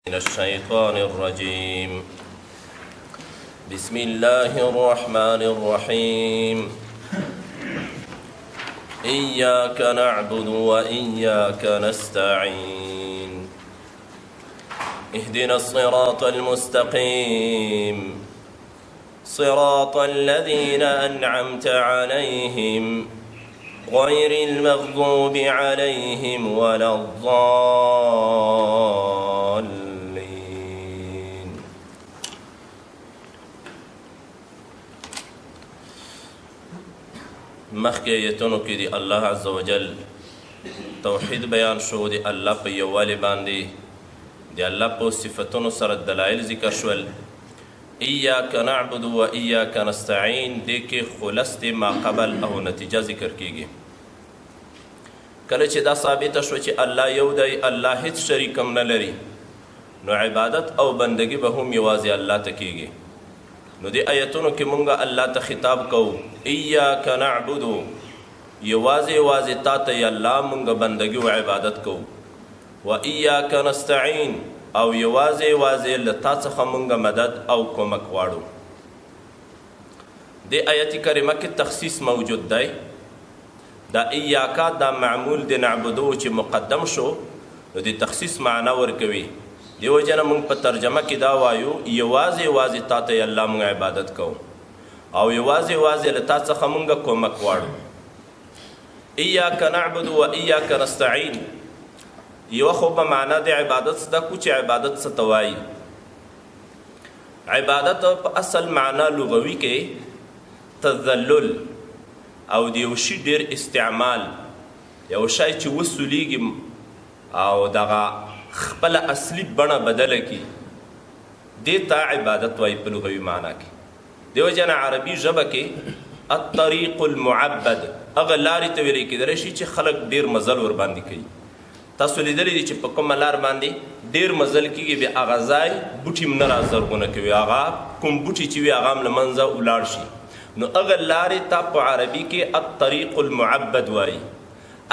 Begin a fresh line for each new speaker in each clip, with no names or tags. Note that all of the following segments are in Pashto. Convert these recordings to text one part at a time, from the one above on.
من الشيطان الرجيم. بسم الله الرحمن الرحيم. إياك نعبد وإياك نستعين. اهدنا الصراط المستقيم صراط الذين أنعمت عليهم غير المغضوب عليهم ولا الضالين. مخکې آیتونو کې دی الله عز وجل توحید بیان شو، دی الله په یووالي باندې دی الله په صفتونو سره دلایل ذکر شول. ایاک نعبد و ایاک نستعین دی کې خلص دی ما قبل او نتیجه ذکر کیږي. کله چې دا ثابته شو چې الله یو دی، الله هیڅ شریک هم نه لري، نو عبادت او بندگی به هم یوازې الله ته کیږي. نو دی آیتونو کې مونږه الله ته خطاب کوو، ایاک نعبد، یوازې تا ته ی الله مونږه بندگی و عبادت کوو، و ایاک نستعین، او یوازې له تا څخه مونږه مدد او کومک غواړو. دی آیت کریمه کې تخصیص موجود دی. دا ایاکا دا معمول دی نعبدو چې مقدم شو، نو دی تخصیص معنا ورکوي. دیو جنا مونږ په ترجمه کې دا وایو یوازې تا ته الله مونږ عبادت کوو، او یوازې له تا څخه مونږه کومک غواړو. ایاک نعبد و ایاک نستعین یو خو په معنا د عبادت څه کو چې عبادت څه ته وایي. عبادت په اصل معنا لغوي کې تذلل او د یو شي ډېر استعمال، یو شی چې وسولیږي او دغه خپل اصلي بڼه بدله کړي، دې ته عبادت وایي په لغوي معنا کې. دیو جنا عربي ژبه کې الطریق المعبد هغه لارې ته ویل کېدلی شي چې خلک ډېر مزل ورباندې کوي. تاسو لیدلی دي چې په کومه لار باندې ډېر مزل کېږي، بیا هغه ځای بوټي هم نه رازرغونه کوي، هغه کوم بوټي چې وي هغه هم له منځه ولاړ شي. نو هغه لارې ته په عربي کې الطریق المعبد وایي.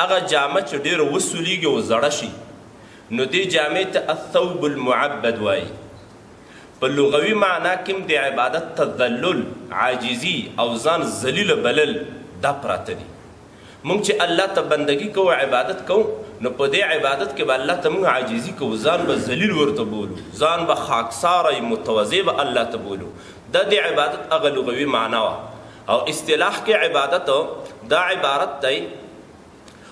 هغه جامه چې ډېر وسولیږي او زړه شي، نو دې جامې ته الثوب المعبد وایي. په لغوي معنا کې هم د عبادت تذلل، عاجزي او ځان ذلیله بلل دا پراته دي. مونږ چې الله ته بندگی کوو، عبادت کوو، نو په دې عبادت کې به الله ته مونږ عاجزي کوو، ځان به ذلیل ورته بولو، ځان به خاکساره متواضع به الله ته بولو. دا د عبادت هغه لغوي معنا وه. او اصطلاح کې عبادت دا عبارت دی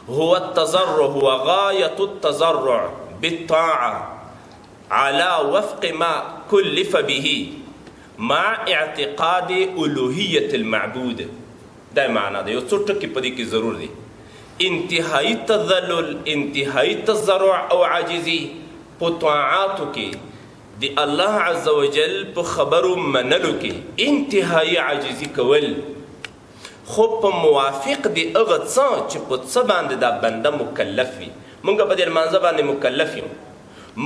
هو التضرع، هو غایة التضرع بالطاعة على وفق ما كلف به مع اعتقاد ألوهية المعبود. دا معنا دی. یو څو ټکي په دې کې ضرور دی. انتهایی تذلل، انتهایی تضرع او عاجزي په طاعاتو کې، دی الله عز وجل په خبرو منلو کې انتهایی عاجزي کول، خو په موافق دی هغه څه چې په څه باندې دا بنده مکلف وي. مونږ په دې لمانځه باندې مکلف یو،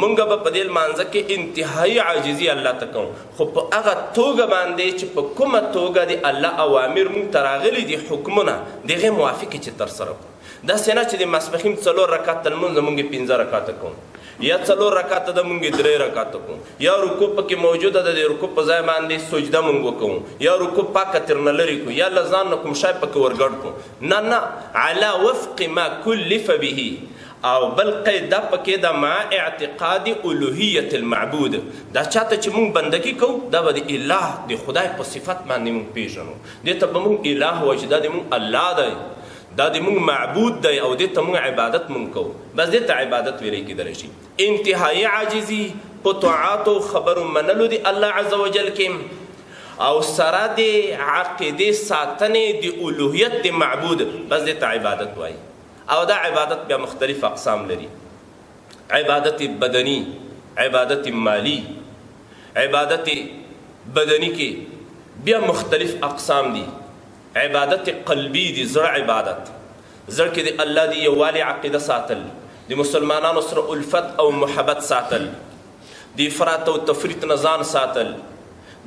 مونږ به په دې لمانځه کې انتهایی عاجزي الله ته کوو، خو په هغه توګه باندې چې په کومه توګه د الله اوامر مونږ ته راغلي دي، حکمونه د هغې موافق چې ترسره کړو. داسې نه چې د ماسپښین 4 رکعته لمونځ مونږ 15 رکعته کوو، یا 4 رکعته د مونږ 3 رکعته کوو، یا رکوع پکې موجوده ده، د رکوع په ځای باندې سجده مونږ وکوو، یا رکوع پاکه ترنه لرې کړو، یا له ځان نه کوم شی پکې ورګډ کړو. نه، علی وفق ما کلف به. او بل قید دا پکې دا مع اعتقاد الوهیت المعبود، دا چاته چې مونږ بندگی کوو دا به د الله د خدای په صفت باندې مونږ پیژنو، دې ته به مونږ اله وایو چې دا د مونږ الله دی، دا د مونږ معبود دی، او دې ته مونږ عبادت مونږ کوو. بس دې ته عبادت ویلی کېدلی شي. انتهایی عاجزي په طاعاتو خبرو منلو دی الله عز وجل کې، او سره د عقیدې ساتنې د الوهیت د معبود، بس دې ته عبادت وایي. او دا عبادت بیا مختلف اقسام لري. عبادت بدنی، عبادت مالی. عبادت بدنی کې بیا مختلف اقسام دي. عبادت قلبی دی، زړه عبادت، زړه کې د الله دی یووالي عقیده ساتل، د مسلمانانو سره الفت او محبت ساتل، د افراط او تفریط نه ځان ساتل،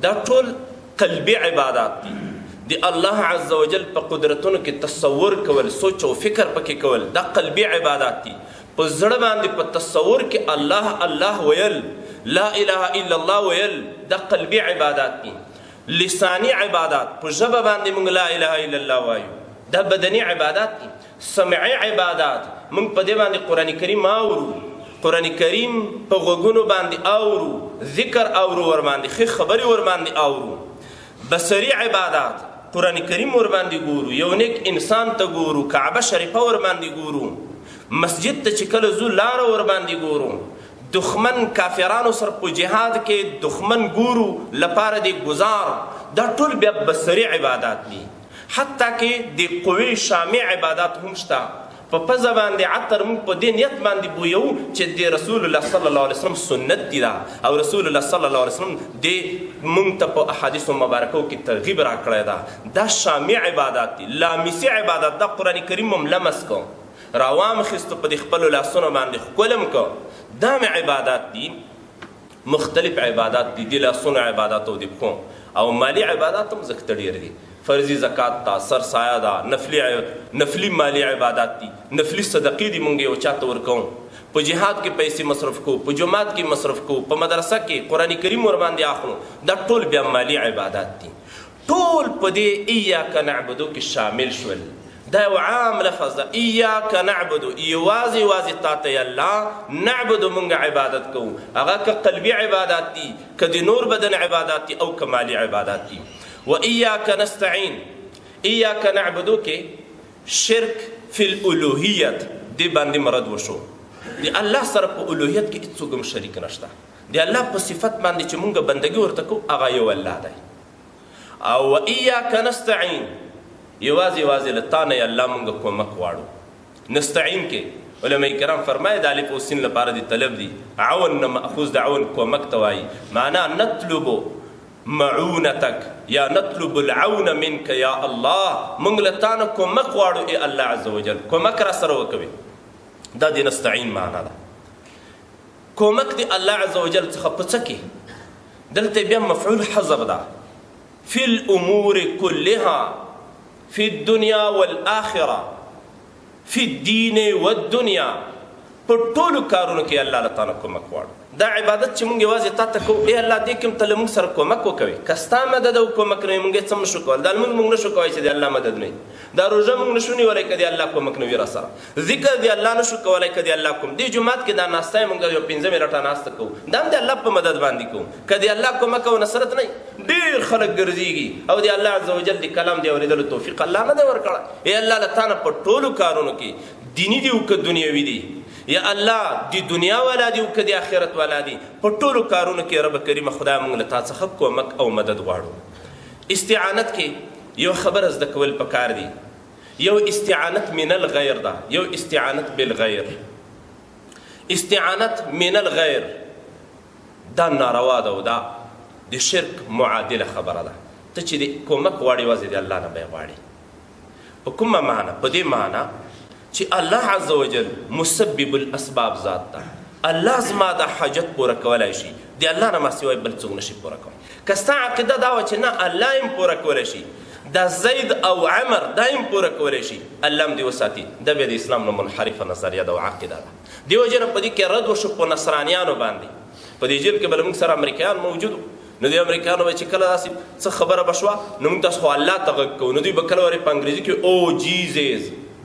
دا ټول قلبي عبادات دي. د الله عز وجل په قدرتونو کې تصور کول، سوچ او فکر پکې کول، دا قلبي عبادات دي. په زړه باندې په تصور کې الله الله ویل، لا اله الا الله ویل، دا قلبي عبادات دي. لسانی عبادات، په ژبه باندې موږ لا اله الا الله وایو، دا بدني عبادات دي. سمعي عبادات، موږ په دې باندې قرآن کریم اورو، قرآن کریم په غوږونو باندې اورو، ذکر اورو ور باندې، ښې خبرې ور باندې اورو. بصري عبادات، قرآن کریم ور باندې ګورو، یو نیک انسان ته ګورو، کعبه شریفه ور باندې ګورو، مسجد ته چې کله ځو لاره ور باندې ګورو، دښمن کافرانو سره په جهاد کې دښمن ګورو لپاره د ګزار، دا ټول بیا بصري عبادات دي. حتی کې د قوي شامع عبادات هم شته. په پزه باندې عطر موږ په دې نیت باندې بویو چې د رسول الله صلی الله علیه وسلم سنت دي دا، او رسول الله صلی الله علیه وسلم د موږ ته په احادیثو مبارکو کې ترغیب راکړی ده. دا شامع عبادات دي. لامسي عبادت، دا قرآن کریم هم لمس کو، راوام خستو په د خپلو لاسونو باندې ښکلم کو، دا مې عبادات دي. مختلف عبادات دي، د لاسونو عبادات او د پښو، او مالی عبادات هم ځکه ډېر دي. فرضي زکات ته، سرسایه ده، نفلي مالی عبادات دي، نفلي صدقې دي، موږ یو چاته ورکوو. په جهاد کې پیسې مصرف کوو، په جومات کې مصرف کوو، په مدرسه کې قرآن کریم ور باندې اخلو، دا ټول بیا مالی عبادات دي. ټول په دې ایاک نعبدو کې شامل شول. دا یو عام لفظ ده، ایاک نعبدو، یوازې یوازې تا ته الله نعبدو موږ عبادت کوو. هغه که قلبي عبادات دي، که د نور بدن عبادات دي، او که مالی عبادات دي. و ایاک نستعین، ایاک نعبدو کې شرک فی الالوهیت دی باندې مرد وشو. دی الله سره په الوهیت کې هیڅوک هم شریک نشته. دی الله په صفت باندې چې مونږ بندګي ورته کوو هغه یو الله دی. او و ایاک نستعین، یوازې یوازې له تا نه الله مونږ کومک غواړو. نستعین کې علماء کرام فرمایي د الف او سین لپاره د طلب دي. عون نه مأخوذ د عون کومک ته وایي، معنا نطلب معونتک یا نطلب العون منک یا الله، موږ له تا نه کومک غواړو ای الله عز وجل، کومک را سره وکوي. دا د نستعین معنا ده. کومک دی الله عز وجل څخه په څه کې؟ دلته بیا مفعول حذف ده. فی الامور كلها، فی الدنیا والآخره، فی الدین والدنیا، په ټولو کارونو کې الله له تا نه کومک غواړو. دا عبادت چې موږ یوازې تا ته کوو، ای الله دې کې هم ته له موږ سره کومک وکوي. که ستا مدد او کومک نه وي موږ هېڅ هم نشو کولی. دا لمونځ موږ نشو کولی چې د الله مدد نه وي. دا روژه موږ نشو نیولی که د الله کومک نه وي را سره. ذکر د الله نشو کولی که د الله کوم. دې جومات کې دا ناسته یې موږ یو 15 منټه ناسته کوو، دا هم د الله په مدد باندې کوو. که د الله کومک او نصرت نه وي، ډېر خلک ګرځېږي او د الله عز وجل د کلام د اورېدلو توفیق الله نه دی ورکړی. ای الله له تا نه په ټولو کارونو کې، دیني دي او که دنیوي دي، یا الله د دنیا والا دی او که د آخرت والا دی، په ټولو کارونو کې رب کریم خدای موږ له تا څخه کومک او مدد غواړو. استعانت کې یو خبره زده کول پکار دی. یو استعانت من الغیر ده، یو استعانت بالغیر. استعانت من الغیر دا ناروا ده او دا د شرک معادله خبره ده. ته چې د کومک غواړې یوازې د الله نه به یې غواړې. په کومه معنا؟ په دې معنا چې الله عز وجل مسبب الاسباب ذات ده. الله زما د حاجت پوره کولی شي، د الله نه ما سوی بل څوک نشي پوره کولی. که ستا عقیده دا وه چې نه الله یم پوره کولی شي، دا زید او عمر دا یم پوره کولی شي، الله هم دې وساتي، دا بیا د اسلام نه منحرفه نظریه ده او عقیده ده. دې وجې نه په دې کې رد وشو په نصرانیانو باندې. په دې جیل کې به له موږ سره امریکایان موجود وو، نو د امریکایانو به چې کله داسې څه خبره به شوه نو موږ تاسو خو الله ته غږ کوو، نو دوی به کله ورې په انګریزي کې او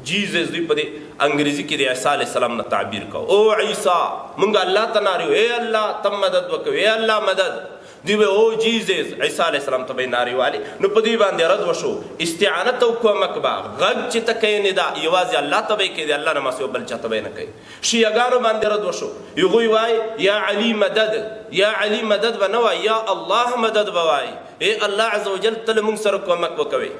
جیزز دوی په دې انګریزي کې د عیسی علیه السلام نه تعبیر کو، او عیسی مونږ الله ته نارې وو، ای الله ته مدد وکوي، ای الله مدد. دوی به او جیزز عیسی علیه السلام ته به یې نارې والي. نو په دوی باندې رد وشو. استعانت او کومک به غږ چې ته کوې ندا یوازې الله ته به یې کوې، د الله نه ما سوی بل چا ته به یې نه کوې. شیعګانو باندې رد وشو. هغوی وایي یا علي مدد، یا علي مدد به نه وایي، یا الله مدد به وایي، ای الله عز وجل ته له مونږ سره کومک وکوي.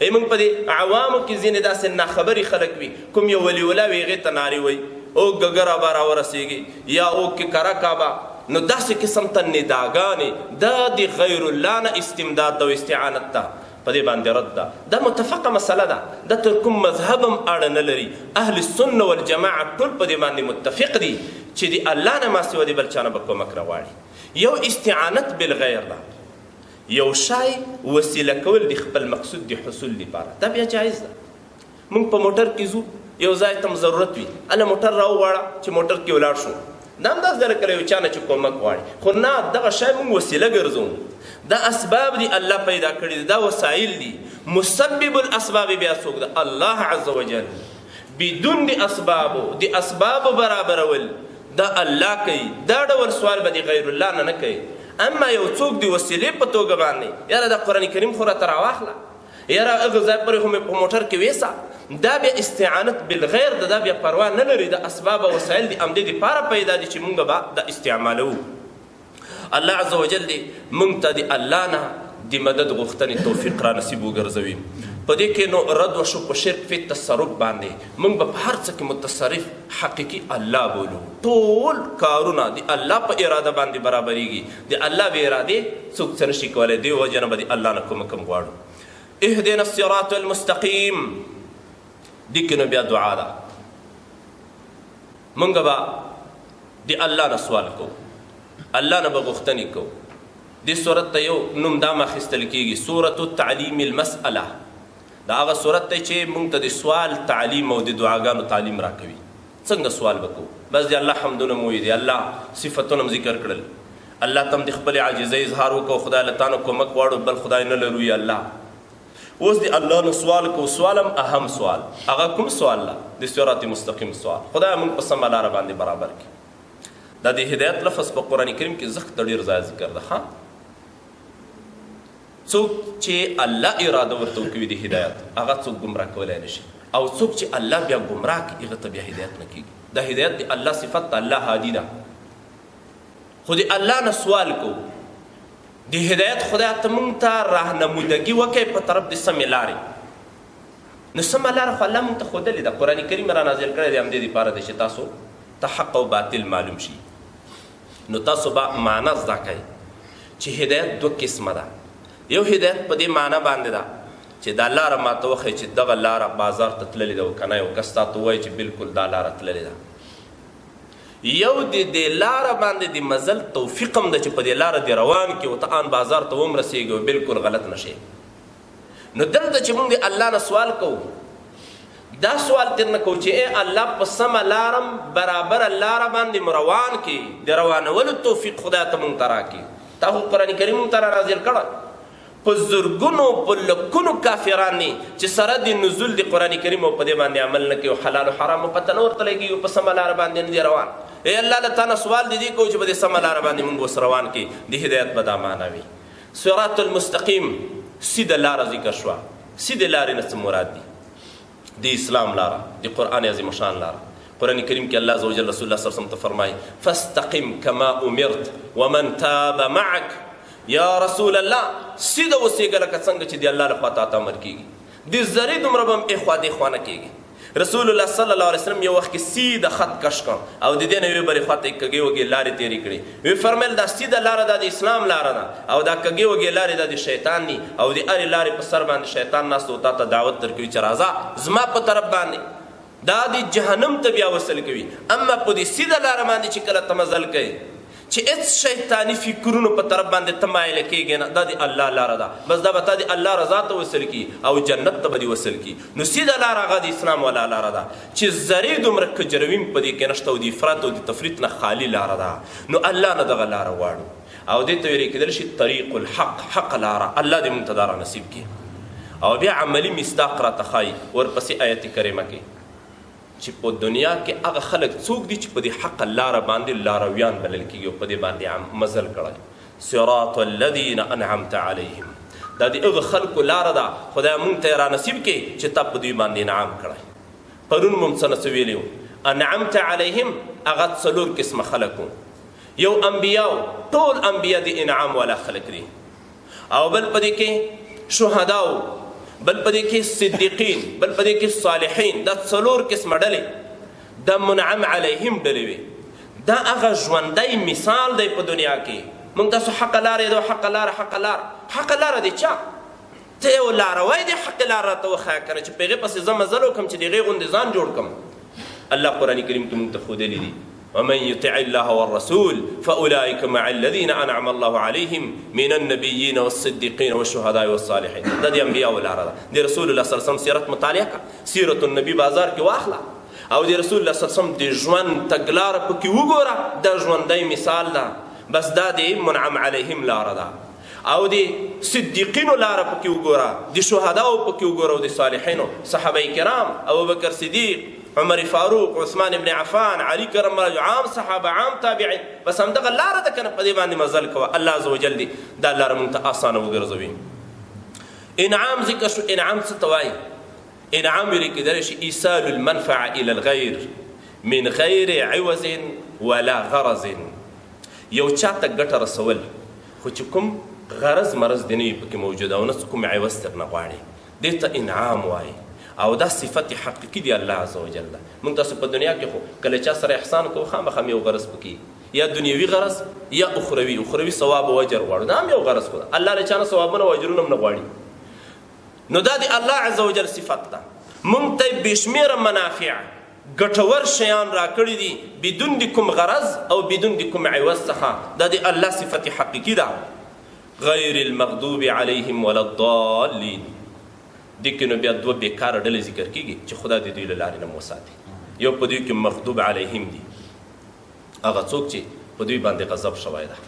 ای موږ په دې عوامو کې ځینې داسې ناخبري خلک وي، کوم یو ولي الله وي هغې ته نارې وایي او ګګره به راورسېږي یا او کې کره کعبه. نو داسې قسم ته نداګانې دا د غیر الله نه استمداد ده او استعانت ده. په دې باندې رد ده. دا متفقه مسله ده، دا تر کوم مذهب هم اړه نه لري. اهل السنه والجماعه ټول په دې باندې متفق دي چې د الله نه ما سوی د بل چا نه به کومک راغواړي. یو استعانت بالغیر ده، یو شای وسیله کول د خپل مقصود د حصول لپاره دا بیا جایز ده. موږ په موټر کې ځو، یو ځای ته ضرورت وي، هله موټر راوغواړه چې موټر کې ولاړ شو. دا همداسې ده لکه یو چا نه چې کومک غواړي، خو نه دغه شی موږ وسیله ګرځوو. دا اسباب دي الله پیدا کړي دي، دا وسایل دي. مسبب الاسباب بیا څوک ده؟ الله عز وجل. بدون د اسبابو برابرول دا الله کوي. دا ډول سوال به د غیر الله نه کوي. اما یو څوک د وسیلې په توګه باندې یاره د قرآن کریم خو راته راواخله، یاره هغه ځای پورې خو مې په موټر کې ویسه، دا بیا استعانت بالغیر ده، دا بیا پروا نه لري. د اسباب او وسایل د همدې دپاره پیدا دي چې مونږ به دا استعمالوو. الله عز وجل دې مونږ ته د الله نه د مدد غوښتنې توفیق را نصیب وګرځوي. په دې کې نو رد وشو په شرک فی تصرف باندې. موږ به په هر څه کې متصرف حقیقي الله بولو. ټول کارونه د الله په اراده باندې برابریږي. د الله بې ارادې څوک څه نشي کولی. دې وجه نه به د الله نه کومک هم غواړو. اهدنا الصراط المستقیم. دې کې نو بیا دعا ده. موږ به د الله نه سوال کوو، الله نه به غوښتنې کوو. دې صورت ته یو نوم دا اخیستل کېږي، سورة التعلیم المسأله. دا هغه صورت دی چې موږ ته د سوال تعلیم او د دعاګانو تعلیم راکوي. څنګه سوال وکړو؟ بس د الله حمدونه مو وي، د الله صفتونه هم ذکر کړل، الله ته هم د خپلې عاجزۍ اظهار وکړو، خدای له تا نه کومک غواړو، بل خدای نه لرو یا الله. اوس د الله نه سوال کوو. سوال هم اهم سوال. هغه کوم سوال ده؟ د صراط مستقیم سوال. خدای موږ په سمه لاره باندې برابر کړي. دا د هدایت لفظ په قرآن کریم کې زښت ډېر ځای ذکر ده. ها، څوک چې الله اراده ورته وکوي د هدایت، هغه څوک ګمراه کولی نه شي. او څوک چې الله بیا ګمراه کړي، هغه ته بیا هدایت نه کېږي. دا هدایت د الله صفت ده، الله هادي ده. خو د الله نه سوال کوو د هدایت خدای ته موږ ته راهنمودګي وکړي په طرف د سمې لارې. نو سمه لاره خو الله موږ ته ښودلې ده. قرآن کریم را نازل کړی دی همدې دپاره دی چې تاسو ته حق او باطل معلوم شي. نو تاسو به معنا زده کوئ چې هدایت دوه قسمه ده. یو هدایت په دې معنا باندې ده چې دا لاره ماته وښیي چې دغه لاره بازار ته تللې ده، او که نه یو کس تا ته ووایي چې بلکل دا لاره تللې ده. یو د دې لاره باندې د مزل توفیق هم ده چې په دې لاره دې روان کړي او ته آن بازار ته ومرسېږي او بلکل غلط نه شي. نو دلته چې موږ د الله نه سوال کوو، دا سوال تر نه کوو چې ای الله په سمه لارم برابره لاره باندې مو روان کړي، د روانولو توفیق خدای ته موږ ته راکړي. تا خو قرآن کریم موږ ته را نازل کړی، په زرګونو په لکونو کافران دي چې سره د نزول د قرآن کریم او په دې باندې عمل نه کوي، حلال او حرام پته نه ورته لګي، په سمه لاره باندې نه دي روان. ای الله له تا نه سوال د دې کوو چې په دې سمه لاره باندې موږ اوس روان کړي. د هدایت به دا معنا وي. صراط المستقیم سیده لاره ذکر شوه. سیده لارې نه څه مراد دي؟ د اسلام لاره، د قرآن عظیم شان لاره. قرآن کریم کې الله عزوجل رسول الله صلی الله علیه وسلم ته فرمایي فاستقم کما امرت ومن تاب معك. یا رسول الله سیده اوسېږه لکه څنګه چې د الله لخوا تا ته امر کېږي. د ذرې دومره به هم اخوا دېخوا نه کېږي. رسول الله صلی الله علیه وسلم یو وخت کې سیده خط کش کړ او د دې نه یوې بلې خوا ته یې کږې وږې لارې تېرې کړې. ویې فرمیل دا سیده لاره دا د اسلام لاره ده، او دا کږې وږې لارې دا د شیطان دي، او د هرې لارې په سر باندې شیطان ناست او تا ته دعوت درکوي چې راځه زما په طرف باندې، دا د جهنم ته بیا وصل کوي. اما په دې سیده لاره باندې چې کله ته مزل کوي چې هېڅ شیطاني فکرونو په طرف باندې ته مایله کېږې نه، دا د الله لاره ده. بس دا به تا د الله رضا ته وصل کي او جنت ته به دې وصل کي. نو سیده لاره هغه د اسلام والا لاره ده چې ذرې دومره کجروي په دې کې نشته، او د افراط او د تفریط نه خالي لاره ده. نو الله نه دغه لاره غواړو، او دې ته ویل کېدل شي طریق الحق، حق لاره. الله دې موږ ته دا را نصیب کړي. او بیا عملي مصداق راته ښایي ورپسې آیت کریمه کې چې په دنیا کې هغه خلک څوک دي چې په دې حق لاره باندې لارویان بلل کېږي او په دې باندې مزل کړی. صراط الذین انعمت علیهم، دا د هغه خلکو لاره ده خدای مونږ ته یې را نصیب کړي چې تا په دوی باندې انعام کړی. پرون مو څه نه څه ویلي وو، انعمت علیهم هغه څلور قسمه خلک وو. یو انبیاو، ټول انبیا د انعام والا خلک دي، او بل په دې کې شهداو، بل په دې کې صدیقین، بل په دې کې صالحین. دا څلور قسمه ډلې دا منعم علیهم ډلې وي. دا هغه ژوندی مثال دی په دنیا کې. موږ تاسو حق لاره یې حق لاره، حق لاره، حق لاره دی چا؟ ته یو لاروی دی حق لاره راته وښایه که نه چې په هغې پسې زه مزل وکړم چې د هغې غوندې ځان جوړ کړم. الله قرآن کریم کې موږ ته ښودلي دي ومن يطع الله والرسول فأولئك مع الذين أنعم الله عليهم من النبيين والصديقين والشهداء والصالحين. دا دي انبیاء ولاره ده. دی رسول الله صلی الله علیه وسلم سیرت مطالعه کا، سیرت النبی بازار کې واخله او دی رسول الله صلی الله علیه وسلم د ژوند تګلاره پکې وګوره. دا ژوندی مثال ده. بس دا دی منعم علیهم لاره ده. او دی صدیقینو لاره پکې وګوره، د شهداو پکې وګوره او د صالحینو صحابه کرام، ابوبکر صدیق، عمر فاروق، عثمان ابن عفان، علی کرم الله، عام صحابه، عام تابعین. بس همدغه لاره ده کنه، په دې باندې مزل کوه. الله عز وجل دی دا لاره موږ ته اسانه وګرځوي. انعام ذکر شو. انعام څه ته وایي؟ انعام ویل کېدلی شي ایصال المنفعه الى الغیر من غیر عوض ولا غرض. یو چاته ګټه رسول خو چې کوم غرض مرض دی نه وي پکې موجود او نه کوم عوض ترنه غواړي، دې ته انعام وایي. او دا صفت حقیقي دی الله عز وجل. موږ تاسو په دنیا کې خو کله چا سره احسان کوو خامخا یو غرض پکې، یا دنیوي غرض یا اخروي. اخروي ثواب او اجر غواړو، دا هم یو غرض خو الله له چا نه ثوابونه او اجرونه هم نه غواړي. نو دا د الله عز وجل صفت ده. موږ ته بې شمېره منافع ګټور شیان راکړي دي بدون د کوم غرض او بدون د کوم عوض څخه. دا د الله صفت حقیقي ده. غیر المغضوب علیهم ولا الضالین. دې کې نو بیا دوه بېکاره ډلې ذکر کېږي چې خدا د دوی له لارې نه وساتي. یو په دوی کې مغضوب علیهم دي، هغه څوک چې په دوی باندې غضب شوی ده.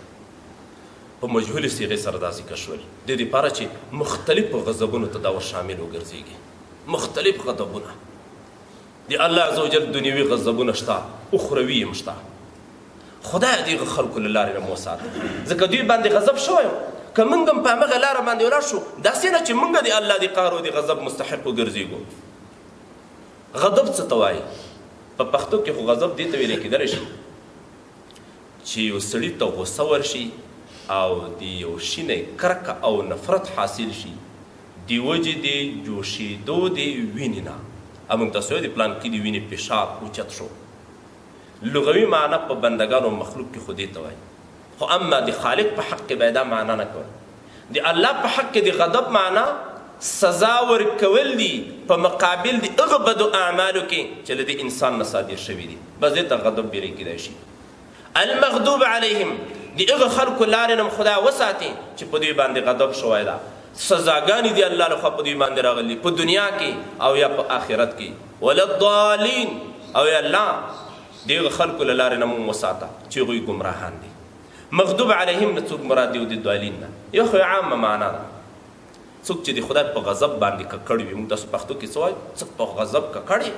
په مجهولې صیغې سره دا ذکر شول د دې لپاره چې مختلفو غضبونو ته دا ور شامل وګرځېږي. مختلف غضبونه د الله عز وجل دنیوي غضبونه شته، اخروي هم شته. خدای دې خلکو له لارې نه وساته، ځکه دوی باندې غضب شوی و. که موږ هم په همغه لاره باندې ولاړ شو، داسې نه چې موږ د الله د قهر او د غضب مستحق وګرځېږو. غضب څه ته وایي؟ په پښتو کې خو غضب دې ته ویلی کېدلی شي چې یو سړي ته غصه ورشي او د یو شي نه کرکه او نفرت حاصل شي د وجې د جوشېدو د وینې نه. موږ تاسو د پلان کې د وینې فشار اوچت شو. لغوي معنا په بندګانو مخلوق کې خو دې ته وایي، خو اما د خالق په حق کې باید دا معنا نه کوي. د الله په حق کې د غضب معنا سزا ورکول دي په مقابل د هغه بدو اعمالو کې چې له د انسان نه صادر شوي دي. بس دې ته غضب ویلی کېدای شي. المغضوب علیهم د هغه خلکو لارې نه خدای وساتي چې په دوی باندې غضب شوی ده. سزاګانې دي الله لخوا په دوی باندې راغلي په دنیا کې او یا په آخرت کې. ولا الضالین، او یا الله د هغه خلکو له لارې نه مو وساته چې هغوی ګمراهان دي. مغضوب علیهم نه څوک مراد دی او د ضالین نه یو خو عامه معنا ده. څوک چې د خدای په غضب باندې ککړ وي. موږ تاسو پښتو کې څه وایو؟ څوک په غضب ککړ وي.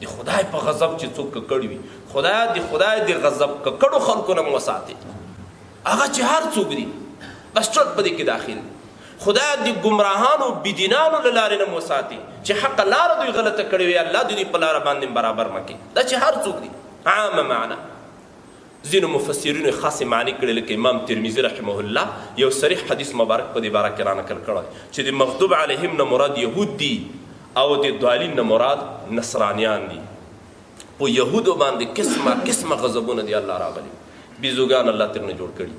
د خدای په غضب چې څوک ککړ وي، خدای د غضب ککړو خلکو نه مو وساتي. هغه چې هر څوک دي بس ټول په دې کې داخل دي. خدای د ګمراهانو بېدینانو له لارې نه مو وساتي چې حق لاره دوی غلطه کړې وي، الله دوی په لاره باندې برابر مه کړي. دا چې هر څوک دي عامه معنا. ځینو مفسرینو خاصې معنی کړي، لکه امام ترمذي رحمه الله یو صریح حدیث مبارک په دې باره کې رانقل کړی چې د مغضوب علیهم نه مراد یهود دي او د ضالین نه مراد نصرانیان دي. په یهودو باندې قسمه قسمه غضبونه دي الله راغلي. بیزوګان الله ترنه جوړ کړي،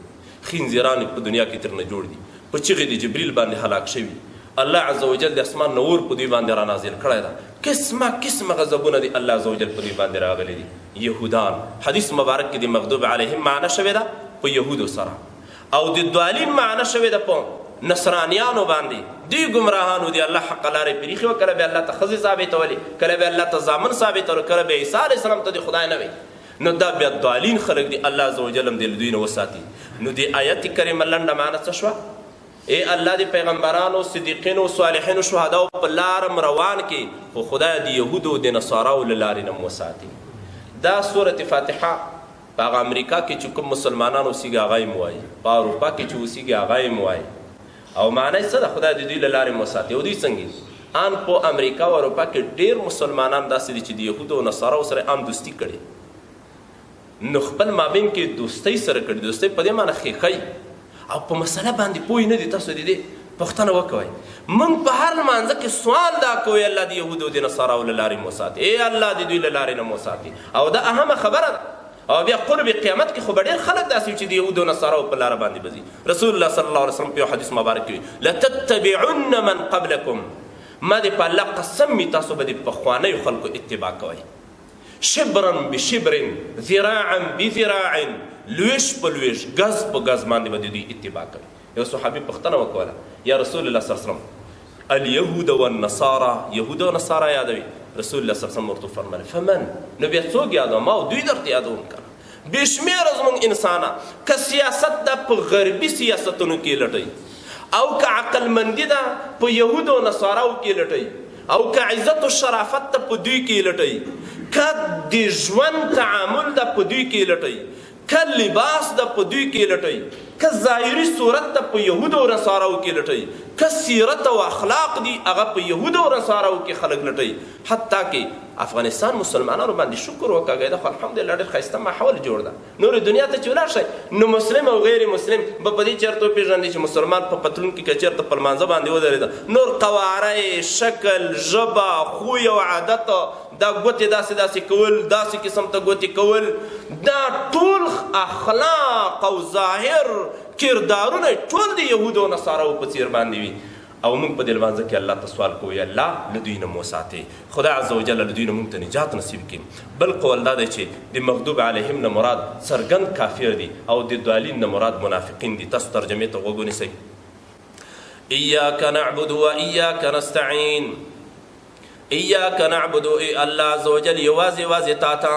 خنزیران په دنیا کې ترنه جوړ دي، په چغې د جبریل باندې هلاک شوي. الله عز وجل د اسمان نور په دوی باندې را نازل کړی ده. قسمه قسمه غضبونه دي الله عز وجل په دوی باندې راغلي دي. یهودان حدیث مبارک کې د مغضوب علیهم معنا شوې ده په یهودو سره، او د ضالین معنا شوې ده په نصرانیانو باندې. دوی ګمراهانو دي، الله حق لارې پریښې وه. کله به الله ته ښځې ثابتولې، کله به الله ته زامن ثابتول، کله به عیسی علیه السلام ته د خدای نه وي. نو دا بیا ضالین خلک دي، الله عز وجل هم د دوی نه وساتي. نو د آیت کریمه لنډه معنا څه شوه؟ ای الله د پیغمبرانو، صدیقینو، صالحینو، شهداو په لارم روان کې، خو خدای د یهودو د نصاراو له لارې نه وساتي. دا سورة فاتحه په هغه امریکا کې چې کوم مسلمانان اوسېږي هغه یې وایي، په اروپا کې چې اوسېږي هغه یې وایي. او معنی څه ده؟ خدای د دوی له لارې وساتي. او دوی څنګه ان په امریکا او اروپا کې ډېر مسلمانان داسې دي چې د یهودو او نصاراو سره عام دوستي کړي، نو خپل مابین کې دوستۍ سره کړي. دوستۍ په دې معنی ښیښئ او په مسله باندې پوه نه دي. تاسو د دې پوښتنه وکوئ. موږ په هر لمانځه کې سوال دا کوئ الله د یهودو د نصاراو له لارې وساتي، ای الله د دوی له لارې نه وساتي. او دا اهمه خبره ده. او بیا قرب قیامت کې خو به ډېر خلک داسې چې د یهودو نصاراو په لاره باندې به ځي. رسول الله صلی الله علیه وسلم په یو حدیث مبارک کې لتتبعن من قبلکم، ما دې په الله قسم می تاسو به د پخوانیو خلکو اتباع کوئ. شبرا بشبر ذراعا بذراع لویش په لویش ګز په ګز باندې به د دوی اتباع کوي. یو صحابي پوښتنه وکوله یا رسول الله صلی الله علیه وسلم اليهود والنصارى یهود او نصارا یادوي. رسول الله صلی الله علیه وسلم ورته فرمایل فمن، نو بیا څوک یادوم؟ ما دوی درته یادوم کنه. بې شمېره زموږ انسانه که سیاست ده په غربي سیاستونو کې لټوي او که عقلمندي ده په یهودو او نصاراو کې لټوي او که عزت و شرافت ده په دوی کې لټوي که د ژوند تعامل ده په دوی کې لټوي که لباس ده په دوی کې لټوي که ظاهري صورت ده په یهودو او نصاراو کې لټوي که سیرت او اخلاق دي هغه په یهودو او نصاراو کې خلک لټوي. حتی کې افغانستان مسلمانانو باندې شکر وکړئ دا خو الحمدلله ډېر ښایسته ماحول جوړ ده. نورې دنیا ته چې ولاړ شئ نو مسلم او غیر مسلم به په دې چېرته وپېژنئ چې مسلمان په پتلون کې که چېرته په لمانځه باندې ودرېده نور قواره شکل ژبه خوی او عادت دا ګوتې داسې داسې کول داسې قسم ته ګوتې کول دا ټول اخلاق او ظاهر کردارونه ټول د یهودو او نصاراو په څېر باندې وي. او موږ په دې لمانځه کې الله ته سوال کوو یا الله له دوی نه مو ساتې، خدای عز وجل له دوی نه موږ ته نجات نصیب کړي. بل قول دا دی چې د مغضوب علیهم نه مراد څرګند کافر دي او د ضالین نه مراد منافقین دي. تاسو ترجمې ته غوږ ونیسئ. ایاک نعبد و ایاک نستعین. ایاک نعبد ای الله عز وجل یوازې یوازې تا ته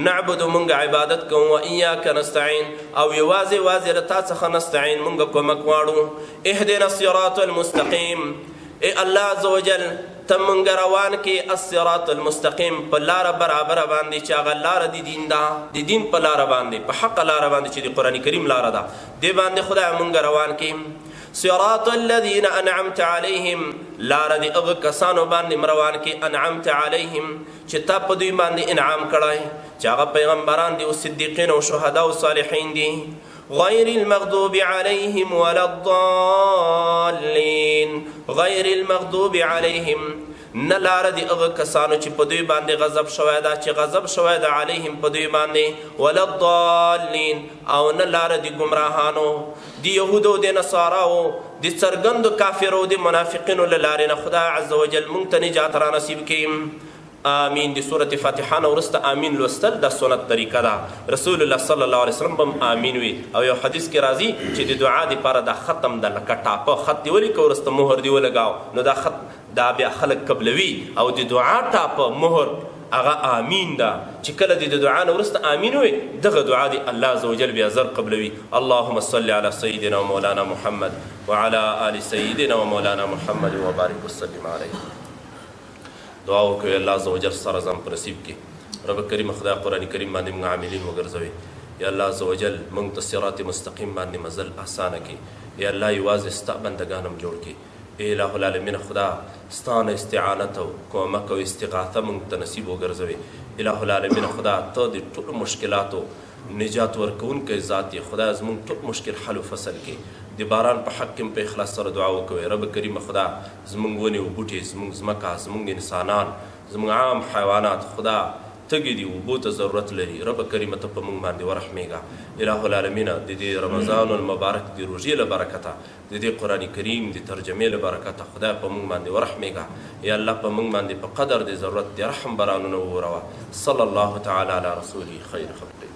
نعبد مونږ عبادت کوو و ایاک نستعین او یوازې یوازې له تا څخه نستعین مونږ کومک غواړو. اهدنا الصراط المستقیم ای الله عز وجل ته مونږ روان کې الصراط المستقیم په لاره برابره باندې چې هغه لاره د دین ده د دین په لاره باندې په حقه لاره باندې چې د قرآن کریم لاره ده دې باندې خدای مونږ روان کې. صراط الذين انعمت عليهم لاره د هغه کسانو باندې مروان کې انعمت عليهم چې تا په دوی باندې انعام کړی چې هغه پیغمبران دي او صدیقین او شهدا او صالحین دي. غیر المغضوب عليهم ولا الضالين غیر المغضوب عليهم نه لاره د هغه کسانو چې په دوی باندې غضب شوی ده چې غضب شوی ده علیهم په دوی باندې ولا الضالین او نه لاره د ګمراهانو د یهودو د نصاراو د څرګندو کافرو د منافقینو له لارې نه خدای عز وجل موږ ته نجات را نصیب کړي. آمین. د سورة فاتحه نه وروسته آمین لوستل د سنت طریقه ده. رسول الله صلی الله علیه وسلم هم آمین وي او یو حدیث کې راځي چې د دعا دپاره دا ختم ده لکه ټاپه خط دې ولیکه وروسته مهر دې ولګاو نو دا خط دا بیا خلک قبلوي او د دعا ټاپه مهر هغه آمین ده چې کله د دعا نه وروسته آمین وي دغه دعا دی الله عز وجل بیا زر قبلوي. اللهم صل علی سیدنا و مولانا محمد وعلى آل سیدنا و مولانا محمد وبارک وسلم علیه. دعا وکړئ الله عز وجل سره ځان په نصیب کړي. رب کریم خدای قرآن کریم باندې موږ عاملین وګرځوي. یا الله عز وجل موږ ته صراط مستقیم باندې مزل اسانه کړي. یا الله یوازې ستا بندګان هم جوړ کړي. ای الہ العالمین خدا ستانه استعانت او کومک او استغاثه موږ ته نصیب وګرځوي. الہ العالمین خدا ته د ټولو مشکلاتو نجات ورکوونکی ذات یې. خدای زموږ ټول مشکل حل و فصل کړي. د باران په حق کې په اخلاص سره دعا وکوئ. رب کریم خدا زموږ ونې او بوټي زموږ ځمکه زموږ انسانان زموږ عام حیوانات خدا تږي دي اوبو ته ضرورت لري. رب کریم ته په موږ باندې ورحمېږه. الہ العالمین د دې رمضان المبارک د روژې له برکته د دې قرآن کریم د ترجمې له برکته خدای په موږ باندې ورحمېږه. یا الله په موږ باندې په قدر د ضرورت د رحم بارانونه ووروه. صلی الله تعالی علی رسوله خیر خلقه.